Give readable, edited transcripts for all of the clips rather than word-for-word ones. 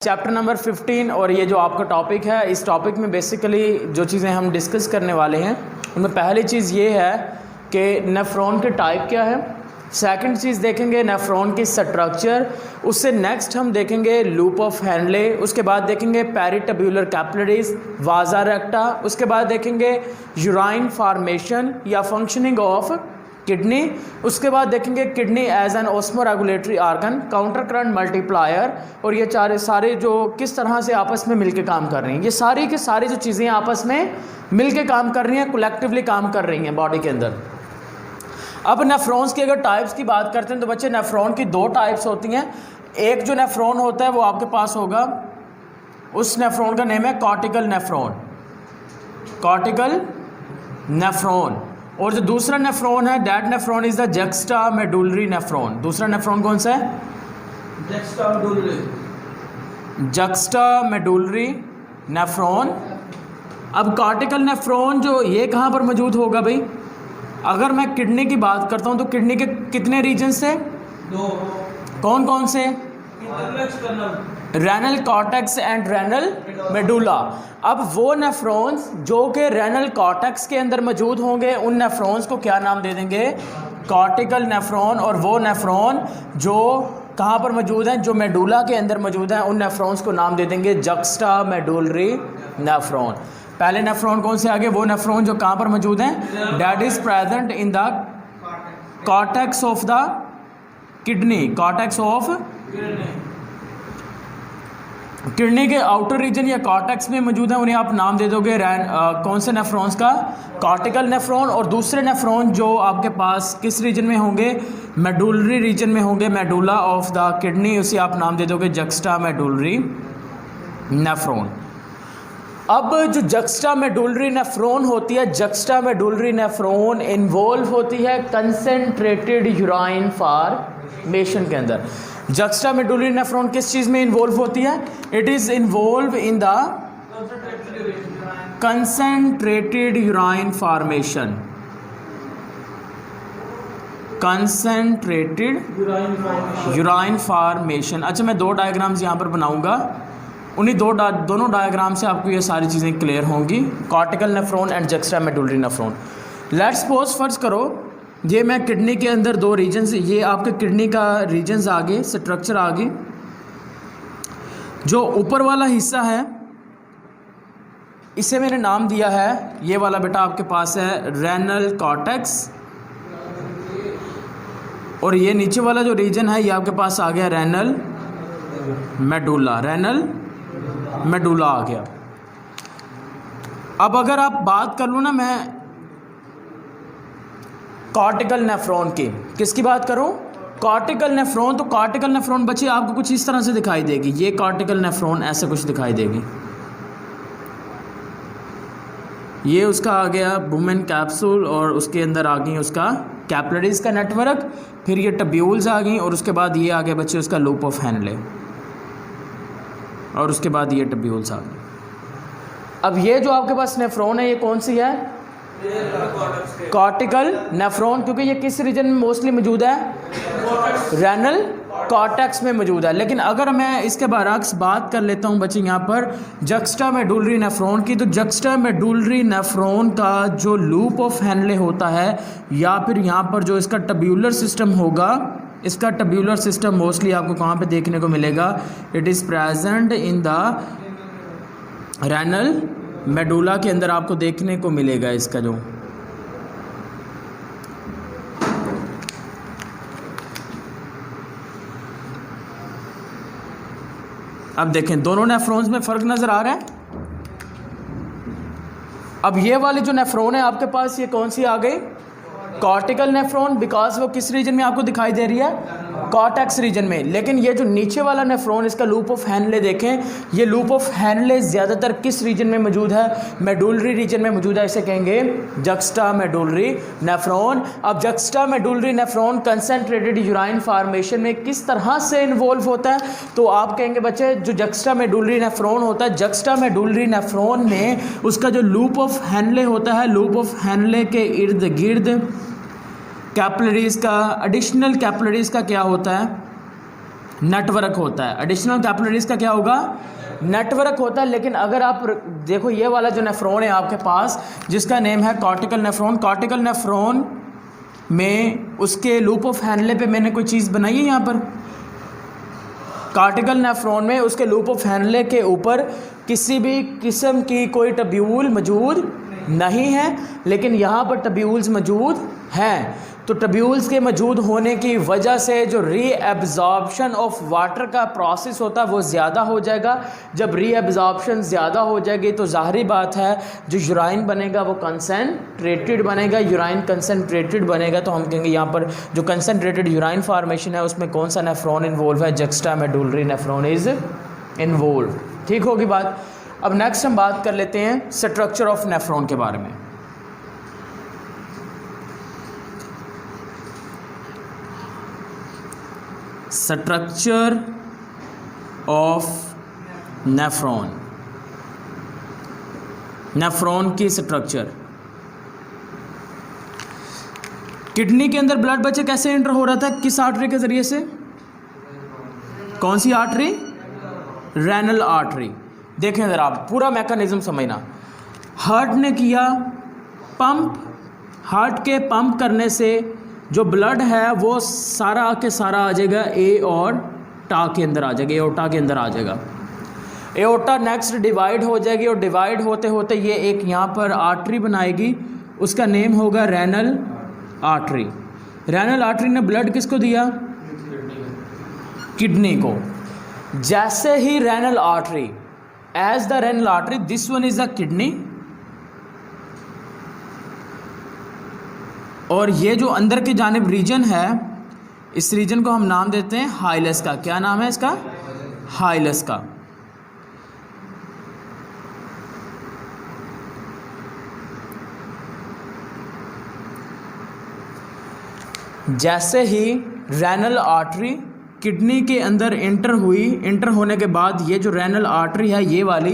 Chapter number 15 और ये जो आपका टॉपिक है, इस टॉपिक में बेसिकली जो चीज़ें हम डिस्कस करने वाले हैं उनमें पहली चीज़ ये है कि नेफ्रॉन के टाइप क्या है। सेकंड चीज़ देखेंगे नेफ्रॉन की स्ट्रक्चर। उससे नेक्स्ट हम देखेंगे लूप ऑफ हेनले। उसके बाद देखेंगे पेरिटब्यूलर कैपिलरीज, वाजा रेक्टा। उसके बाद देखेंगे यूराइन फॉर्मेशन या फंक्शनिंग ऑफ किडनी। उसके बाद देखेंगे kidney as an osmoregulatory organ, counter current multiplier. और ये सारे जो किस तरह से आपस में मिलके काम कर रही हैं, ये सारी की सारी जो चीज़ें आपस में मिलके काम कर रही हैं, कलेक्टिवली काम कर रही हैं बॉडी के अंदर। अब नेफ्रॉन्स की अगर टाइप्स की बात करते हैं तो बच्चे नेफ्रॉन की दो टाइप्स होती हैं। एक जो नेफ्रॉन होता है वो आपके पास होगा, उस नेफ्रॉन का नेम है कॉर्टिकल नेफ्रॉन, कॉर्टिकल नेफ्रॉन। और जो दूसरा नेफ्रॉन है that nephron is the juxta medullary nephron. दूसरा नेफ्रॉन कौन सा है? Juxta medullary nephron. अब कॉर्टिकल नेफ्रॉन जो ये कहाँ पर मौजूद होगा भाई? अगर मैं किडनी की बात करता हूँ तो किडनी के कितने रीजन से? दो। कौन कौन से? Renal cortex and renal medulla. अब वो नेफ्रॉन्स जो कि रेनल कॉर्टेक्स के अंदर मौजूद होंगे उन नेफ्रॉन्स को क्या नाम दे देंगे? Cortical nephron. और वो नेफ्रॉन जो कहाँ पर मौजूद हैं, जो मेडुला के अंदर मौजूद हैं, उन नेफ्रॉन्स को नाम दे देंगे जक्स्टा मेडुलरी नेफ्रॉन। पहले नेफ्रॉन कौन से आगे? वो नेफ्रॉन जो कहाँ पर मौजूद हैं? That is present in the cortex of the kidney, cortex of kidney के आउटर रीजन या कॉर्टेक्स में मौजूद है, उन्हें आप नाम दे दोगे कौन से नेफ्रॉन्स का? Cortical nephron. और दूसरे नेफ्रॉन जो आपके पास किस रीजन में होंगे? मेडुलरी रीजन में होंगे, मेडुला ऑफ द किडनी, उसे आप नाम दे दोगे जक्स्टा मेडुलरी नेफ्रॉन। अब जो जक्स्टा मेडुलरी नेफ्रॉन होती है, जक्स्टा मेडुलरी नेफ्रॉन इन्वॉल्व होती है कंसेंट्रेटेड यूराइन फॉर्मेशन के अंदर। जक्स्टा मेडुलरी नेफ्रॉन किस चीज़ में इन्वॉल्व होती है? It is involve in the concentrated urine formation, concentrated urine formation. अच्छा, मैं दो डायग्राम्स यहाँ पर बनाऊंगा, उन्हीं दोनों डायग्राम से आपको ये सारी चीज़ें क्लियर होंगी, cortical nephron and juxta medullary nephron. Let's suppose फर्ज करो ये मैं किडनी के अंदर दो रीजन्स, ये आपके किडनी का रीजन्स आगे, स्ट्रक्चर आगे, जो ऊपर वाला हिस्सा है इसे मैंने नाम दिया है, ये वाला बेटा आपके पास है रेनल कॉर्टेक्स। और ये नीचे वाला जो रीजन है ये आपके पास आ गया रेनल मेडुला, रेनल मेडुला आ गया। अब अगर आप बात कर लूँ ना मैं कॉर्टिकल नेफ्रॉन की, किसकी बात करूं? Cortical nephron. तो कॉर्टिकल नेफ्रॉन बच्चे आपको कुछ इस तरह से दिखाई देगी, ये कॉर्टिकल नेफ्रॉन ऐसे कुछ दिखाई देगी। ये उसका आ गया वुमेन कैप्सूल और उसके अंदर आ गई उसका कैपिलरीज का नेटवर्क, फिर ये टब्यूल्स आ गई और उसके बाद ये आ गया बच्चे उसका लूप ऑफ हेनले, और उसके बाद ये टब्यूल्स आ गए। अब ये जो आपके पास नेफ्रॉन है ये कौन सी है? कॉर्टिकल नेफ्रॉन, क्योंकि ये किस रीजन में मोस्टली मौजूद है? रेनल कॉर्टेक्स में मौजूद है। लेकिन अगर मैं इसके बरअक्स बात कर लेता हूँ बच्चे यहाँ पर जक्स्टा मेडुलरी नेफ्रॉन की, तो जक्स्टा मेडुलरी नेफ्रॉन का जो लूप ऑफ हेनले होता है या फिर यहाँ पर जो इसका टब्यूलर सिस्टम होगा, इसका टब्यूलर सिस्टम मोस्टली आपको कहाँ पे देखने को मिलेगा? It is present in the renal medulla के अंदर आपको देखने को मिलेगा इसका जो अब देखें दोनों नेफ्रॉन्स में फ़र्क नज़र आ रहा है। अब ये वाली जो नेफ्रॉन है आपके पास ये कौन सी आ गई? कॉर्टिकल नेफ्रॉन, बिकॉज वो किस रीजन में आपको दिखाई दे रही है? कॉर्टेक्स रीजन में। लेकिन ये जो नीचे वाला नेफ्रॉन इसका लूप ऑफ हेनले देखें, ये लूप ऑफ हेनले ज़्यादातर किस रीजन में मौजूद है? मेडुलरी रीजन में मौजूद है, इसे कहेंगे जक्स्टा मेडुलरी नेफ्रॉन। अब juxta medullary nephron concentrated urine formation में किस तरह से इन्वॉल्व होता है? तो आप कहेंगे बच्चे जो जक्स्टा मेडुलरी नेफ्रॉन होता है, जक्स्टा मेडुलरी नेफ्रॉन में उसका जो लूप ऑफ हेनले होता है, लूप ऑफ हेनले के इर्द गिर्द कैपिलरीज का, एडिशनल कैपिलरीज का क्या होता है? नेटवर्क होता है। एडिशनल कैपिलरीज का क्या होगा? नेटवर्क होता है। लेकिन अगर आप देखो ये वाला जो नेफ्रॉन है आपके पास जिसका नेम है कॉर्टिकल नेफ्रॉन, कॉर्टिकल नेफ्रॉन में उसके लूप ऑफ हैनले पे मैंने कोई चीज़ बनाई है यहाँ पर। कॉर्टिकल नेफ्रॉन में उसके लूप ऑफ हैनले के ऊपर किसी भी किस्म की कोई टब्यूल मौजूद नहीं है, लेकिन यहाँ पर टब्यूल्स मौजूद हैं। तो टब्यूल्स के मौजूद होने की वजह से जो रीएब्जॉर्प्शन ऑफ वाटर का प्रोसेस होता है वो ज़्यादा हो जाएगा। जब रीएब्जॉर्प्शन ज़्यादा हो जाएगी तो ज़ाहिरी बात है जो यूराइन बनेगा वो कंसनट्रेटेड बनेगा। यूराइन कंसनट्रेटेड बनेगा तो हम कहेंगे यहाँ पर जो कंसनट्रेटेड यूराइन फार्मेशन है उसमें कौन सा नेफ्रॉन इन्वॉल्व है? Juxta medullary nephron is involve. ठीक होगी बात। अब नेक्स्ट हम बात कर लेते हैं स्ट्रक्चर ऑफ नेफ्रॉन के बारे में। स्ट्रक्चर ऑफ नेफ्रॉन, नेफ्रॉन की स्ट्रक्चर। किडनी के अंदर ब्लड बच्चे कैसे एंटर हो रहा था? किस आर्टरी के जरिए से? कौन सी आर्टरी? Renal artery. देखें ज़रा आप पूरा मैकेनिज्म समझना। हार्ट ने किया पंप, हार्ट के पंप करने से जो ब्लड है वो सारा के सारा आ जाएगा एओर्टा के अंदर आ जाएगा, एओर्टा के अंदर आ जाएगा। एओर्टा नेक्स्ट डिवाइड हो जाएगी और डिवाइड होते होते ये एक यहाँ पर आर्टरी बनाएगी, उसका नेम होगा रेनल आर्टरी। रेनल आर्टरी ने ब्लड किसको दिया? किडनी को। जैसे ही renal artery, as the renal artery, this one is the kidney, और ये जो अंदर की जानिब रीजन है इस रीजन को हम नाम देते हैं हाइलस का। क्या नाम है इसका? हाइलस का। जैसे ही रेनल आर्टरी किडनी के अंदर इंटर हुई, इंटर होने के बाद ये जो रेनल आर्टरी है ये वाली,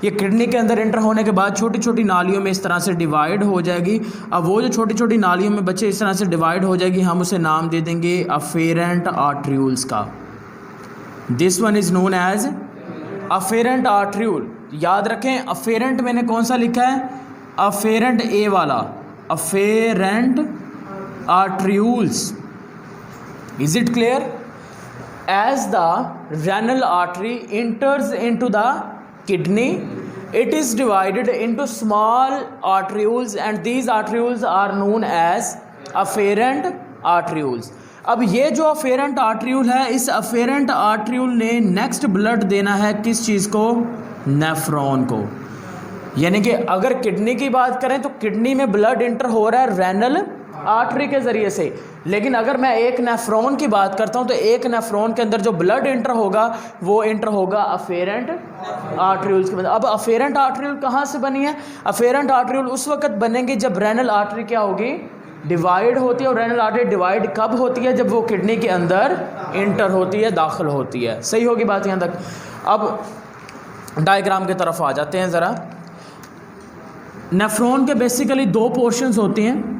ये किडनी के अंदर इंटर होने के बाद छोटी छोटी नालियों में इस तरह से डिवाइड हो जाएगी। अब वो जो छोटी छोटी नालियों में बच्चे इस तरह से डिवाइड हो जाएगी, हम उसे नाम दे देंगे अफेरेंट आर्ट्रियूल्स का। This one is known as afferent arteriole. याद रखें अफेरेंट मैंने कौन सा लिखा है? अफेरेंट ए वाला, afferent arterioles. Is it clear? As the renal artery enters into the kidney, it is divided into small arterioles and these arterioles are known as afferent arterioles. अब ये जो अफेरेंट आर्ट्रियूल है, इस अफेरेंट आर्ट्रियूल ने next blood देना है किस चीज़ को? नेफ्रॉन को। यानी कि अगर किडनी की बात करें तो किडनी में ब्लड इंटर हो रहा है रेनल आर्टरी के ज़रिए से, लेकिन अगर मैं एक नेफ्रॉन की बात करता हूं तो एक नेफ्रॉन के अंदर जो ब्लड इंटर होगा वो इंटर होगा अफेरेंट आर्ट्रियूल्स के अंदर। अब अफेरेंट आर्ट्रियूल कहाँ से बनी है? अफेरेंट आर्ट्रियूल उस वक्त बनेंगे जब रेनल आर्टरी क्या होगी? डिवाइड होती है। और रेनल आर्टरी डिवाइड कब होती है? जब वो किडनी के अंदर इंटर होती है, दाखिल होती है। सही होगी बात यहाँ तक? अब डायग्राम की तरफ आ जाते हैं ज़रा। नेफ्रॉन के बेसिकली दो पोर्शंस होते हैं।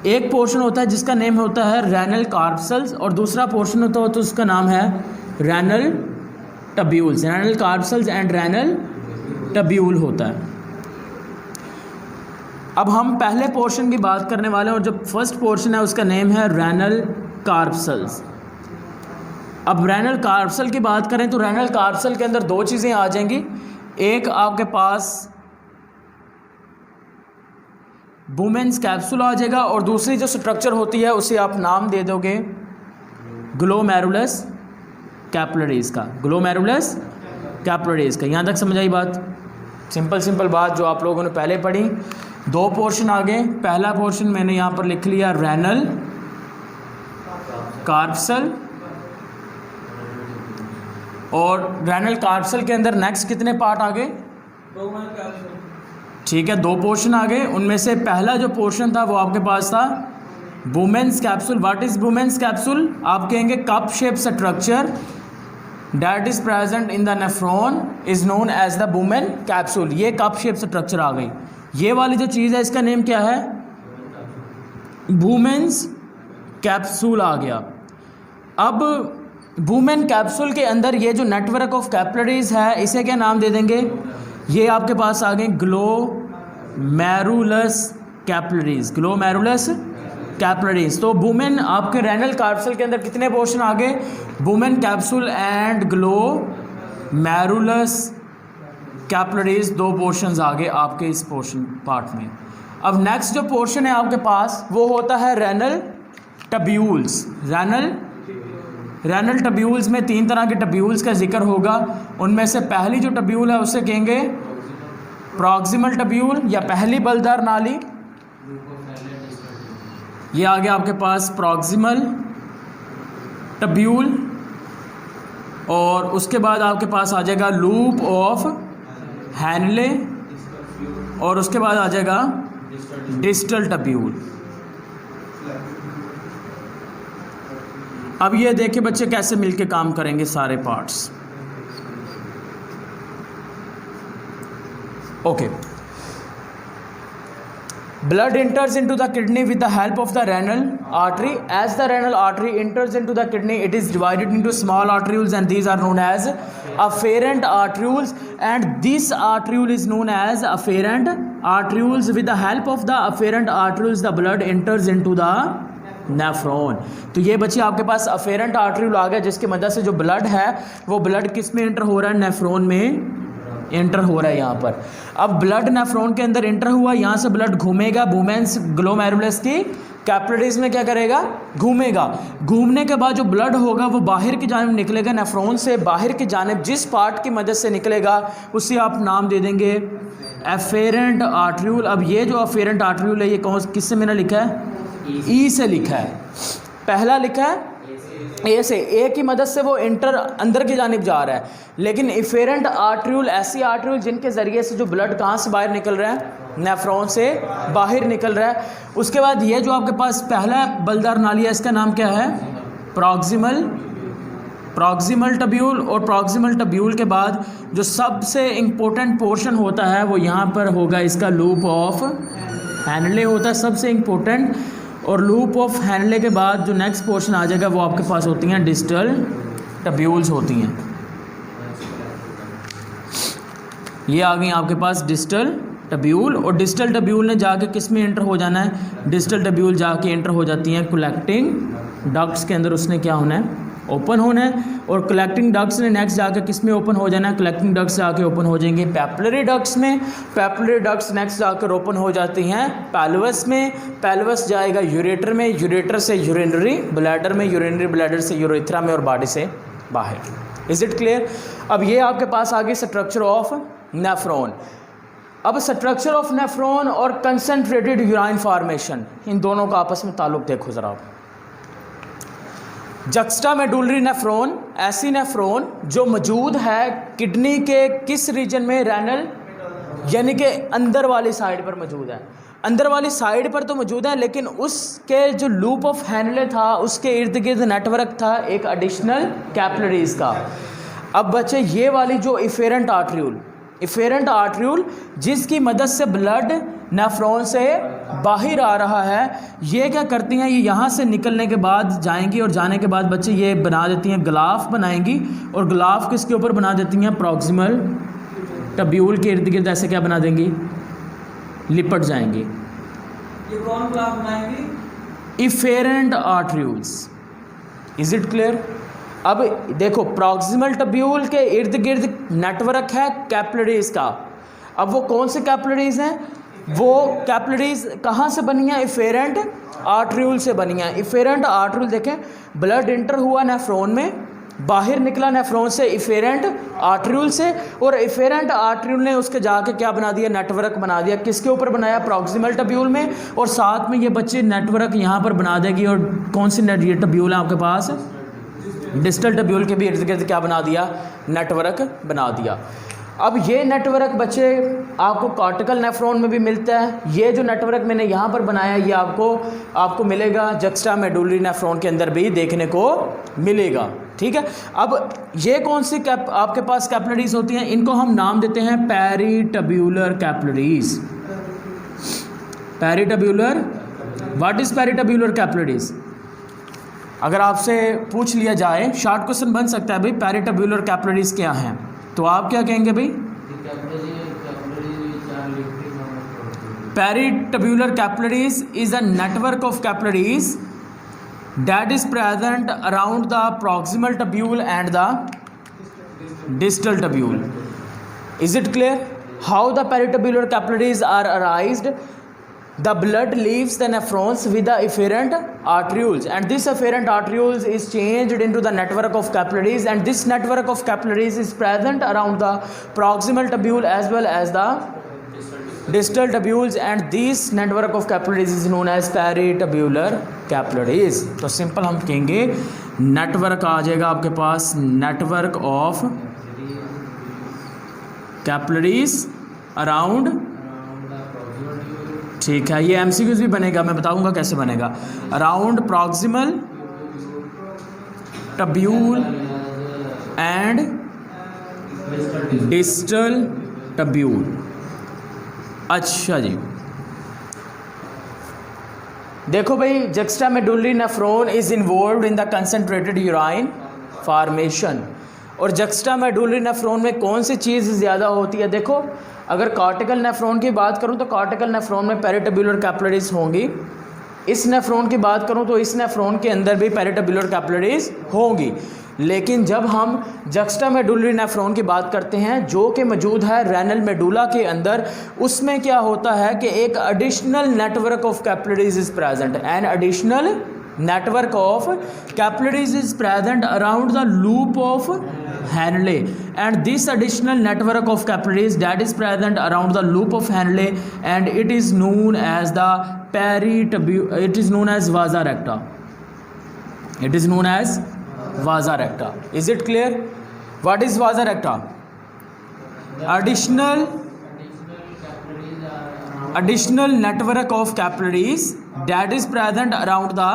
एक पोर्शन होता है जिसका नेम होता है रेनल कार्पसल्स और दूसरा पोर्शन होता है तो उसका नाम है renal tubules. Renal corpuscles and renal tubule होता है। अब हम पहले पोर्शन की बात करने वाले हैं और जो फर्स्ट पोर्शन है उसका नेम है रेनल कार्पसल्स। अब रेनल कार्पसल की बात करें तो रेनल कार्पसल के अंदर दो चीज़ें आ जाएंगी। एक आपके पास वुमेन्स कैप्सूल आ जाएगा और दूसरी जो स्ट्रक्चर होती है उसे आप नाम दे दोगे ग्लोमेरुलस कैपिलरीज का। ग्लोमेरुलस कैपिलरीज का। यहाँ तक समझ आई बात? सिंपल बात जो आप लोगों ने पहले पढ़ी। दो पोर्शन आ गए। पहला पोर्शन मैंने यहाँ पर लिख लिया रेनल कार्पसल, और रेनल कार्पसल के अंदर नेक्स्ट कितने पार्ट आ गए? ठीक है, दो पोर्शन आ गए। उनमें से पहला जो पोर्शन था वो आपके पास था Bowman's capsule. What is Bowman's capsule? आप कहेंगे cup shape structure that is present in the nephron is known as the Bowman capsule. ये कप शेप स्ट्रक्चर आ गई। ये वाली जो चीज़ है इसका नेम क्या है? वुमेन्स कैप्सूल आ गया। अब वुमेन कैप्सूल के अंदर ये जो नेटवर्क ऑफ कैपिलरीज है इसे क्या नाम दे देंगे, ये आपके पास आ गए ग्लोमेरुलस कैपिलरीज, ग्लोमेरुलस कैपिलरीज। तो वुमेन आपके रेनल कैप्सूल के अंदर कितने पोर्शन आ गए, Bowman capsule and glomerulus capillaries, 2 portions आ गए आपके इस पोर्शन पार्ट में। अब नेक्स्ट जो पोर्शन है आपके पास वो होता है रेनल टब्यूल्स। रेनल टब्यूल्स में 3 तरह के टब्यूल्स का जिक्र होगा। उनमें से पहली जो टब्यूल है उसे कहेंगे प्रॉक्सिमल टब्यूल या पहली बलदार नाली, ये आ गया आपके पास प्रॉक्सिमल टब्यूल। और उसके बाद आपके पास आ जाएगा लूप ऑफ हैनले, और उसके बाद आ जाएगा डिस्टल टब्यूल। अब ये देखिए बच्चे कैसे मिलके काम करेंगे सारे parts. Okay, blood enters into the kidney with the help of the renal artery. As the renal artery enters into the kidney, it is divided into small arterioles, and these are known as afferent arterioles, and this arteriole is known as afferent arterioles. With the help of the afferent arterioles, the blood enters into the nephron. तो ये बच्चे आपके पास afferent आर्टरील आ गया, जिसकी मदद से जो blood है वो ब्लड किस में एंटर हो रहा है, नेफ्रॉन में एंटर हो रहा है यहाँ पर। अब ब्लड नेफ्रॉन के अंदर एंटर हुआ, यहाँ से ब्लड घूमेगा वुमेन्स ग्लोमेरुलस की कैपिलरीज में, क्या करेगा, घूमेगा। घूमने के बाद जो ब्लड होगा वो बाहर की जानिब निकलेगा, नेफ्रॉन से बाहर की जानिब जिस पार्ट की मदद से निकलेगा उसे आप नाम दे देंगे एफेरेंट आर्टरील। अब ये जो एफेरेंट आर्टरील है ये कौन किससे मैंने लिखा है, ई से लिखा है। पहला लिखा है ए से, ए की मदद से वो इंटर अंदर की जानिब जा रहा है। लेकिन इफेरेंट आर्टरील ऐसी आर्टरील जिनके ज़रिए से जो ब्लड कहाँ से बाहर निकल रहा है, नेफ्रॉन से बाहर निकल रहा है। उसके बाद ये जो आपके पास पहला बलदार नाली है इसका नाम क्या है, प्रॉक्सिमल टब्यूल। और प्रॉक्सिमल टब्यूल के बाद जो सबसे इम्पोर्टेंट पोर्शन होता है वो यहाँ पर होगा, इसका लूप ऑफ हैनले होता है सबसे इम्पोर्टेंट। और लूप ऑफ हैनले के बाद जो नेक्स्ट पोर्शन आ जाएगा वो आपके पास होती हैं डिस्टल टब्यूल्स होती हैं। ये आ गई आपके पास डिस्टल टब्यूल। और डिस्टल टब्यूल ने जाके किस में एंटर हो जाना है, डिस्टल टब्यूल जाके एंटर हो जाती हैं कलेक्टिंग डक्ट्स के अंदर, उसने क्या होना है, ओपन होना है। और कलेक्टिंग डक्ट्स ने नेक्स्ट जाकर किस में ओपन हो जाना है, कलेक्टिंग डक्ट्स जाके ओपन हो जाएंगे पैपिलरी डक्ट्स में। पैपिलरी डक्ट्स नेक्स्ट जाकर ओपन हो जाती हैं पेल्विस में। पेल्विस जाएगा यूरेटर में, यूरेटर से यूरिनरी ब्लैडर में, यूरिनरी ब्लैडर से यूरेथ्रा में और बॉडी से बाहर। Is it clear. अब ये आपके पास आ गई स्ट्रक्चर ऑफ नेफ्रॉन। अब स्ट्रक्चर ऑफ नेफ्रॉन और कंसनट्रेटेड यूराइन फॉर्मेशन, इन दोनों का आपस में ताल्लुक देखो ज़रा। जक्स्टामेडुलरी नेफ्रॉन ऐसी नेफ्रॉन जो मौजूद है किडनी के किस रीजन में, रेनल यानी कि अंदर वाली साइड पर मौजूद है। अंदर वाली साइड पर तो मौजूद है, लेकिन उसके जो लूप ऑफ हैनले था उसके इर्द गिर्द नेटवर्क था एक एडिशनल कैपिलरीज का। अब बच्चे ये वाली जो इफेरेंट आर्टरील जिसकी मदद से ब्लड नेफ्रॉन से बाहर आ रहा है, ये क्या करती हैं, ये यहाँ से निकलने के बाद जाएंगी और जाने के बाद बच्चे ये बना देती हैं ग्लाफ बनाएंगी। और ग्लाफ किसके ऊपर बना देती हैं, प्रॉक्सिमल टब्यूल के इर्द गिर्द ऐसे क्या बना देंगी, लिपट जाएंगी। ये कौन ग्लाफ बनाएंगी, efferent arterioles. Is it clear. अब देखो प्रॉक्सिमल टब्यूल के इर्द गिर्द नेटवर्क है कैपिलरीज का। अब वो कौन से कैपिलरीज हैं, वो कैपिलरीज कहाँ से बनी हैं, इफेरेंट आर्टरील से बनी हैं। इफेरेंट आर्टरील देखें, ब्लड इंटर हुआ नेफ्रॉन में, बाहर निकला नेफ्रॉन से इफेरेंट आर्टरील से, और इफेरेंट आर्टरील ने उसके जाके क्या बना दिया, नेटवर्क बना दिया। किसके ऊपर बनाया, प्रॉक्सिमल टब्यूल में। और साथ में ये बच्चे नेटवर्क यहाँ पर बना देगी। और कौन सी टब्यूल है आपके पास, डिस्टल टब्यूल के भी इर्द गिर्द क्या बना दिया, नेटवर्क बना दिया। अब ये नेटवर्क बच्चे आपको कॉर्टिकल नेफ्रॉन में भी मिलता है। ये जो नेटवर्क मैंने यहाँ पर बनाया ये आपको मिलेगा जक्स्टामेडुलरी नेफ्रॉन के अंदर भी देखने को मिलेगा। ठीक है। अब ये कौन सी आपके पास कैपिलरीज होती हैं, इनको हम नाम देते हैं पेरिटब्यूलर कैपिलरीज। पेरिटब्यूलर, व्हाट इज पेरिटब्यूलर कैपिलरीज, अगर आपसे पूछ लिया जाए, शॉर्ट क्वेश्चन बन सकता है भाई, पेरिटब्यूलर कैपिलरीज क्या हैं, तो आप क्या कहेंगे भाई? Peritubular capillaries is a network of capillaries that is present around the proximal tubule and the distal tubule. Is it clear how the peritubular capillaries are arised? The blood leaves the nephrons with the efferent arterioles, and this efferent arterioles is changed into the network of capillaries, and this network of capillaries is present around the proximal tubule as well as the distal tubules, and this network of capillaries is known as peritubular capillaries. तो simple हम कहेंगे network आ जाएगा आपके पास, network of capillaries around, ठीक है, ये MCQs भी बनेगा, मैं बताऊंगा कैसे बनेगा, around proximal tubule and distal tubule. अच्छा जी, देखो भाई, juxtamedullary nephron is involved in the concentrated urine formation. और जक्स्टामेडुलरी नेफ्रॉन में कौन सी चीज़ ज़्यादा होती है? देखो, अगर कॉर्टिकल नेफ्रॉन की बात करूं तो कॉर्टिकल नेफ्रॉन में पेरिटब्यूलर कैपिलरीज होंगी। इस नेफ्रॉन की बात करूं तो इस नेफ्रॉन के अंदर भी पेरिटब्यूलर कैपिलरीज होंगी। लेकिन जब हम जक्स्टामेडुलरी नेफ्रॉन की बात करते हैं जो कि मौजूद है रेनल मेडुला के अंदर, उसमें क्या होता है कि एक additional network of capillaries is present, an additional network of capillaries is present around the loop of Henle, and this additional network of capillaries that is present around the loop of Henle, and it is known as the it is known as vasa recta. It is known as vasa recta. Is it clear? What is vasa recta? Additional network of capillaries that is present around the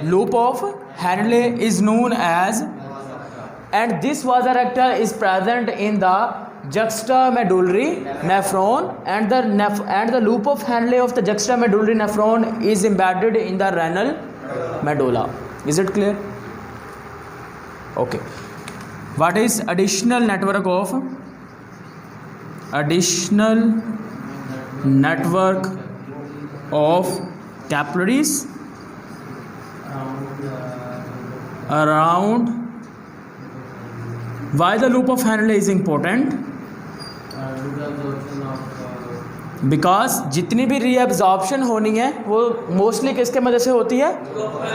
loop of Henle is known as, and this vasa recta is present in the juxtamedullary nephron, and the loop of Henle of the juxtamedullary nephron is embedded in the renal medulla. Is it clear? Okay. What is additional network of capillaries around? Why the loop of Henle is important? Because जितनी भी reabsorption होनी है वो mostly किसके मदद से होती है,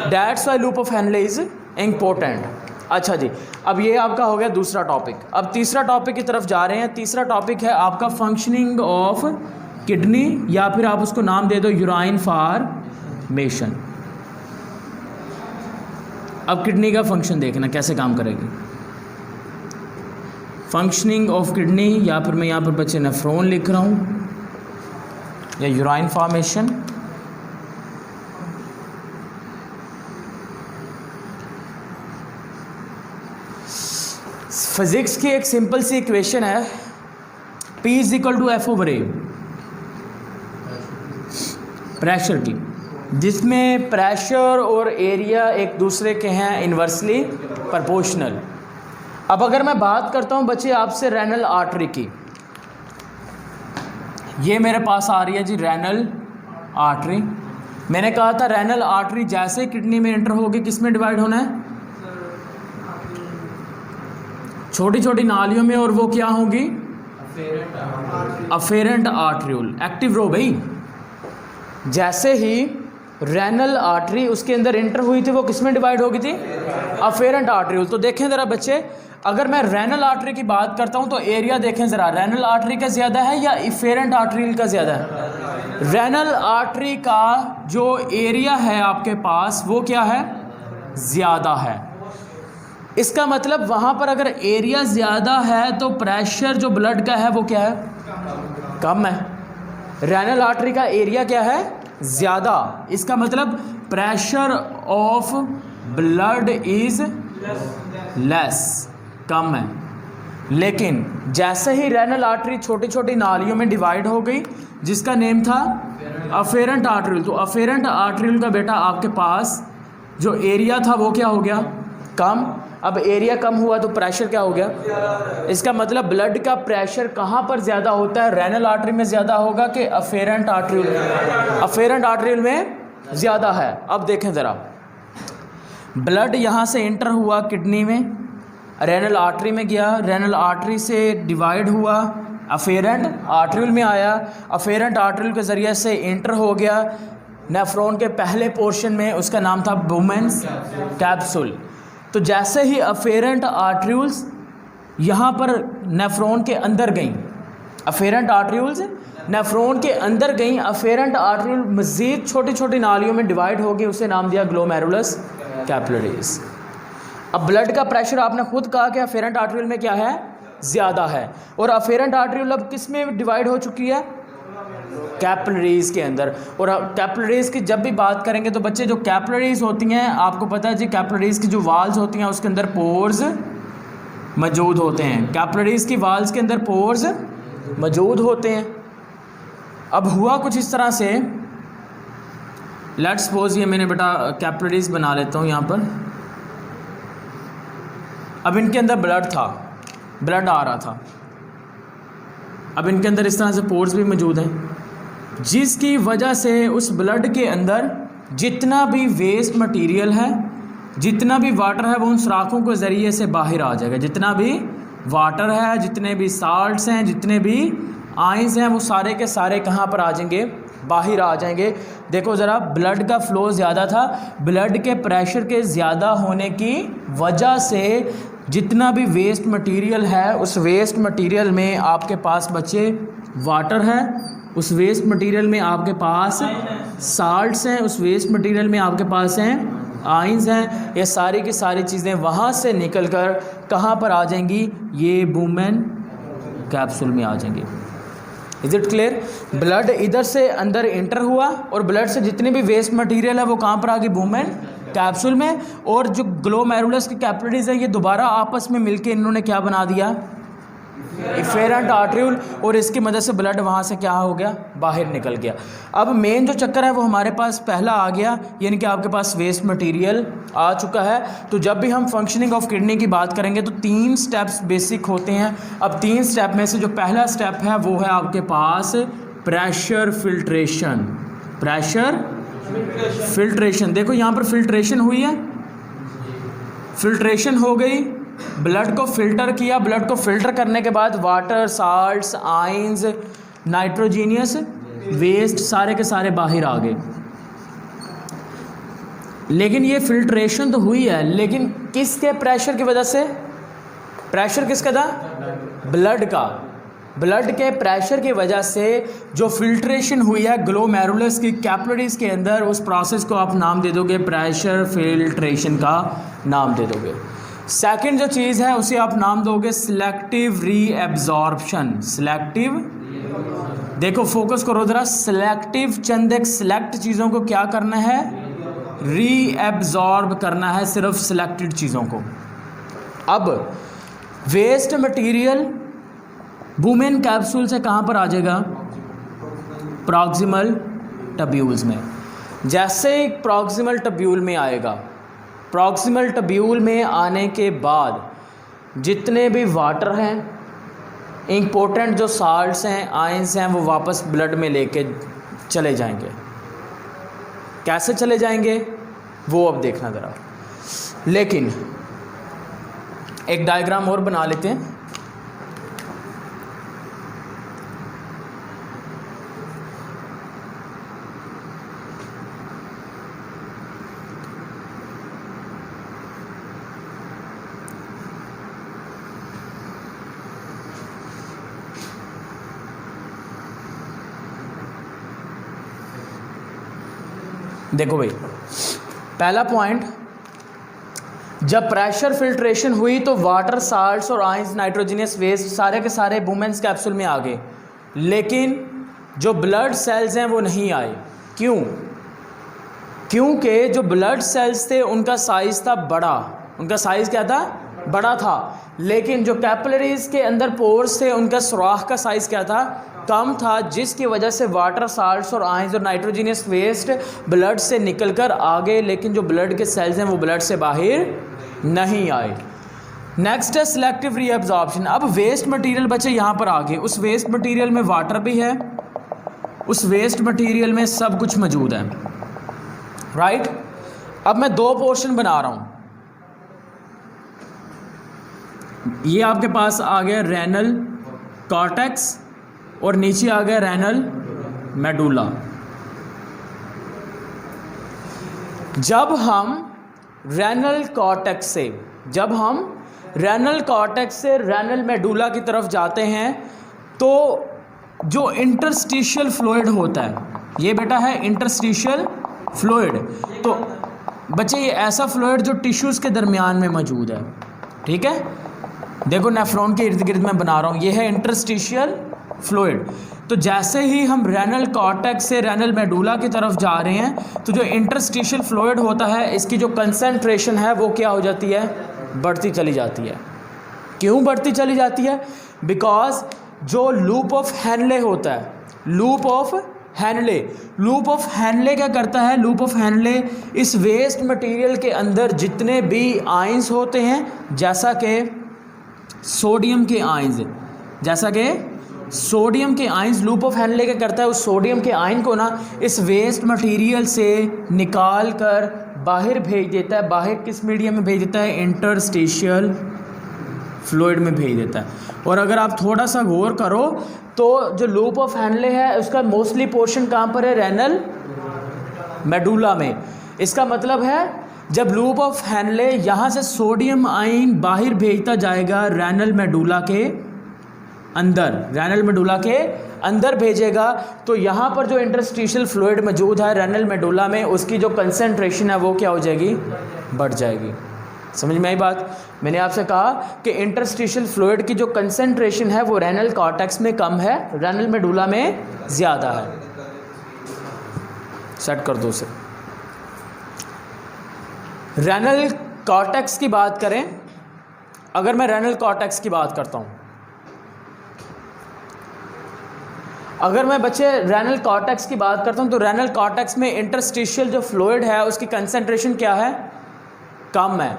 that's why loop of Henle is important. अच्छा जी, अब ये आपका हो गया दूसरा टॉपिक। अब तीसरा टॉपिक की तरफ जा रहे हैं। तीसरा टॉपिक है आपका फंक्शनिंग ऑफ किडनी, या फिर आप उसको नाम दे दो यूराइन फॉर्मेशन। अब किडनी का फंक्शन देखना कैसे काम करेगी, फंक्शनिंग ऑफ किडनी, या फिर मैं यहाँ पर बच्चे नेफ्रॉन लिख रहा हूँ, या यूराइन फॉर्मेशन। फिजिक्स की एक सिंपल सी इक्वेशन है, P is equal to F over A, pressure की, जिसमें प्रेशर और एरिया एक दूसरे के हैं इन्वर्सली प्रोपोर्शनल। अब अगर मैं बात करता हूँ बच्चे आपसे रेनल आर्टरी की, ये मेरे पास आ रही है जी रेनल आर्टरी। मैंने कहा था रेनल आर्टरी जैसे किडनी में एंटर होगी किस में डिवाइड होना है, छोटी छोटी नालियों में, और वो क्या होगी, अफेरेंट आर्टरियोल। एक्टिव रो भाई, जैसे ही रेनल आर्टरी उसके अंदर एंटर हुई थी वो किस में डिवाइड हो गई थी, अफेरेंट आर्टरियोल। तो देखें ज़रा बच्चे, अगर मैं रेनल आर्टरी की बात करता हूं तो एरिया देखें ज़रा, रेनल आर्टरी का ज़्यादा है या इफेरेंट आर्टरी का ज़्यादा है? रेनल आर्टरी का जो एरिया है आपके पास वो क्या है, ज़्यादा है। इसका मतलब वहाँ पर अगर एरिया ज़्यादा है तो प्रेशर जो ब्लड का है वो क्या है, कम है। रेनल आर्टरी का एरिया क्या है, ज़्यादा, इसका मतलब pressure of blood is less, कम है। लेकिन जैसे ही रेनल आर्टरी छोटी छोटी नालियों में डिवाइड हो गई जिसका नेम था अफेरेंट आर्टरियल, तो अफेरेंट आर्टरियल का बेटा आपके पास जो एरिया था वो क्या हो गया, कम। अब एरिया कम हुआ तो प्रेशर क्या हो गया, इसका मतलब ब्लड का प्रेशर कहाँ पर ज़्यादा होता है, रेनल आर्टरी में ज़्यादा होगा कि अफेरेंट आर्टरील में, अफेरेंट आर्टरील में ज़्यादा है। अब देखें ज़रा, ब्लड यहाँ से इंटर हुआ किडनी में, रेनल आर्टरी में गया, रेनल आर्टरी से डिवाइड हुआ, अफेरेंट आर्टरील में आया, अफेरेंट आर्टरील के ज़रिए से इंटर हो गया नेफ्रॉन के पहले पोर्शन में, उसका नाम था बुमेन्स कैप्सूल। तो जैसे ही अफेरेंट आर्टरील्स यहाँ पर नेफ्रॉन के अंदर गई, अफेरेंट आर्टरील्स नेफ्रॉन के अंदर गई, अफेरेंट आर्टरील मज़ीद छोटी छोटी नालियों में डिवाइड हो गई, उसे नाम दिया ग्लोमेरुलस कैपिलरीज। अब ब्लड का प्रेशर आपने खुद कहा कि अफेरेंट आर्टरील में क्या है, ज़्यादा है, और अफेरेंट आर्टरील अब किस में डिवाइड हो चुकी है, कैपिलरीज़ के अंदर। और कैपिलरीज़ की जब भी बात करेंगे तो बच्चे, जो कैपिलरीज़ होती हैं आपको पता है जी, कैपिलरीज़ की जो वाल्स होती हैं उसके अंदर पोर्स मौजूद होते हैं, कैपिलरीज़ की वाल्स के अंदर पोर्स मौजूद होते हैं। अब हुआ कुछ इस तरह से, लेट्स सपोज ये मैंने बेटा कैपिलरीज़ बना लेता हूँ यहाँ पर। अब इनके अंदर ब्लड था, ब्लड आ रहा था, अब इनके अंदर इस तरह से पोर्स भी मौजूद हैं, जिसकी वजह से उस ब्लड के अंदर जितना भी वेस्ट मटेरियल है, जितना भी वाटर है, वो उन सुराखों के ज़रिए से बाहर आ जाएगा। जितना भी वाटर है, जितने भी साल्ट्स हैं, जितने भी आयंस हैं, वो सारे के सारे कहाँ पर आ जाएंगे, बाहर आ जाएंगे। देखो ज़रा, ब्लड का फ़्लो ज़्यादा था, ब्लड के प्रेशर के ज़्यादा होने की वजह से जितना भी वेस्ट मटेरियल है, उस वेस्ट मटेरियल में आपके पास बच्चे वाटर है, उस वेस्ट मटेरियल में आपके पास साल्ट्स हैं, उस वेस्ट मटेरियल में आपके पास हैं आयंस हैं। ये सारी की सारी चीज़ें वहाँ से निकलकर कहाँ पर आ जाएंगी, ये बुमेन कैप्सूल में आ जाएंगी। Is it clear? ब्लड इधर से अंदर इंटर हुआ और ब्लड से जितनी भी वेस्ट मटेरियल है वो कहाँ पर आ गई, बुमेन कैप्सूल में। और जो ग्लोमेरुलस की कैपिलरीज है, ये दोबारा आपस में मिलके इन्होंने क्या बना दिया, एफेरेंट आर्टरील, और इसकी मदद से ब्लड वहाँ से क्या हो गया, बाहर निकल गया। अब मेन जो चक्कर है वो हमारे पास पहला आ गया, यानी कि आपके पास वेस्ट मटेरियल आ चुका है। तो जब भी हम फंक्शनिंग ऑफ किडनी की बात करेंगे तो 3 स्टेप्स बेसिक होते हैं। अब 3 स्टेप में से जो पहला स्टेप है वो है आपके पास प्रेशर फिल्ट्रेशन। प्रेशर फिल्ट्रेशन, देखो यहाँ पर फिल्ट्रेशन हुई है, फिल्ट्रेशन हो गई, ब्लड को फिल्टर किया, ब्लड को फिल्टर करने के बाद water, salts, ions, nitrogenous waste सारे के सारे बाहर आ गए। लेकिन ये फिल्ट्रेशन तो हुई है, लेकिन किसके प्रेशर की वजह से, प्रेशर किसका था, ब्लड का। ब्लड के प्रेशर की वजह से जो फिल्ट्रेशन हुई है ग्लोमेरुलस की कैपिलरीज के अंदर, उस प्रोसेस को आप नाम दे दोगे प्रेशर फिल्ट्रेशन का नाम दे दोगे। सेकंड जो चीज़ है उसे आप नाम दोगे सिलेक्टिव रीएब्जॉर्प्शन। सिलेक्टिव, देखो फोकस करो ज़रा, सिलेक्टिव, चंद एक सिलेक्ट चीज़ों को क्या करना है, रीएब्जॉर्ब करना है, सिर्फ सिलेक्टेड चीज़ों को। अब वेस्ट मटेरियल बुमेन कैप्सूल से कहाँ पर आ जाएगा, प्रॉक्सिमल टब्यूल्स में। जैसे ही प्रॉक्सिमल टब्यूल में आएगा, प्रॉक्सिमल टब्यूल में आने के बाद जितने भी वाटर हैं, इम्पोर्टेंट जो साल्ट्स हैं, आयंस हैं, वो वापस ब्लड में लेके चले जाएंगे। कैसे चले जाएंगे वो अब देखना ज़रा। लेकिन एक डायग्राम और बना लेते हैं। देखो भाई, पहला पॉइंट, जब प्रेशर फिल्ट्रेशन हुई तो वाटर, साल्ट्स और आयंस, नाइट्रोजनियस वेस्ट सारे के सारे बुमेन्स कैप्सूल में आ गए, लेकिन जो ब्लड सेल्स हैं वो नहीं आए। क्यों? क्योंकि जो ब्लड सेल्स थे उनका साइज़ था बड़ा, उनका साइज़ क्या था, बड़ा था। लेकिन जो कैपिलरीज के अंदर पोर्स थे उनका सुराख का साइज़ क्या था, कम था, जिसकी वजह से वाटर, साल्ट्स और आयंस और नाइट्रोजीनियस वेस्ट ब्लड से निकलकर आ गए, लेकिन जो ब्लड के सेल्स हैं वो ब्लड से बाहर नहीं आए। नेक्स्ट है सिलेक्टिव रीअब्जॉर्प्शन। अब वेस्ट मटेरियल बचे यहाँ पर आगे, उस वेस्ट मटेरियल में वाटर भी है, उस वेस्ट मटेरियल में सब कुछ मौजूद है, राइट। अब मैं दो पोर्शन बना रहा हूँ, ये आपके पास आ गया रेनल कॉर्टेक्स और नीचे आ गया रेनल मेडुला। जब हम रेनल कॉर्टेक्स से रेनल मेडुला की तरफ जाते हैं तो जो इंटरस्टिशियल फ्लूइड होता है, ये बेटा है इंटरस्टिशियल फ्लूइड। तो बच्चे ये ऐसा फ्लूइड जो टिश्यूज़ के दरमियान में मौजूद है, ठीक है। देखो नेफ्रॉन के इर्द गिर्द मैं बना रहा हूँ, ये है इंटरस्टिशियल फ्लूइड। तो जैसे ही हम रेनल कॉर्टेक्स से रेनल मेडुला की तरफ जा रहे हैं तो जो इंटरस्टिशियल फ्लूइड होता है, इसकी जो कंसंट्रेशन है वो क्या हो जाती है, बढ़ती चली जाती है। क्यों बढ़ती चली जाती है? बिकॉज जो लूप ऑफ हेनले होता है, लूप ऑफ हेनले क्या करता है? लूप ऑफ हेनले इस वेस्ट मटेरियल के अंदर जितने भी आयंस होते हैं, जैसा कि सोडियम के आयंस, लूप ऑफ हेनले क्या करता है? उस सोडियम के आयन को ना इस वेस्ट मटेरियल से निकाल कर बाहर भेज देता है। बाहर किस मीडियम में भेज देता है? इंटरस्टिशियल फ्लूइड में भेज देता है। और अगर आप थोड़ा सा गौर करो तो जो लूप ऑफ हेनले है उसका मोस्टली पोर्शन कहाँ पर है? रेनल मेडुला में। इसका मतलब है जब लूप ऑफ हेनले यहाँ से सोडियम आयन बाहर भेजता जाएगा रेनल मेडुला के अंदर भेजेगा, तो यहाँ पर जो इंटरस्टिशियल फ्लूइड मौजूद है रेनल मेडुला में, उसकी जो कंसंट्रेशन है वो क्या हो जाएगी? बढ़ जाएगी। समझ में आई बात? मैंने आपसे कहा कि इंटरस्टिशियल फ्लूइड की जो कंसंट्रेशन है वो रेनल कॉर्टेक्स में कम है, रेनल मेडुला में ज़्यादा है। सेट कर दो उसे। रेनल कॉर्टेक्स की बात करें, अगर मैं रेनल कॉर्टेक्स की बात करता हूँ, अगर मैं बच्चे रेनल कॉर्टेक्स की बात करता हूँ तो रेनल कॉर्टेक्स में इंटरस्टिशियल जो फ्लूइड है उसकी कंसंट्रेशन क्या है? कम है।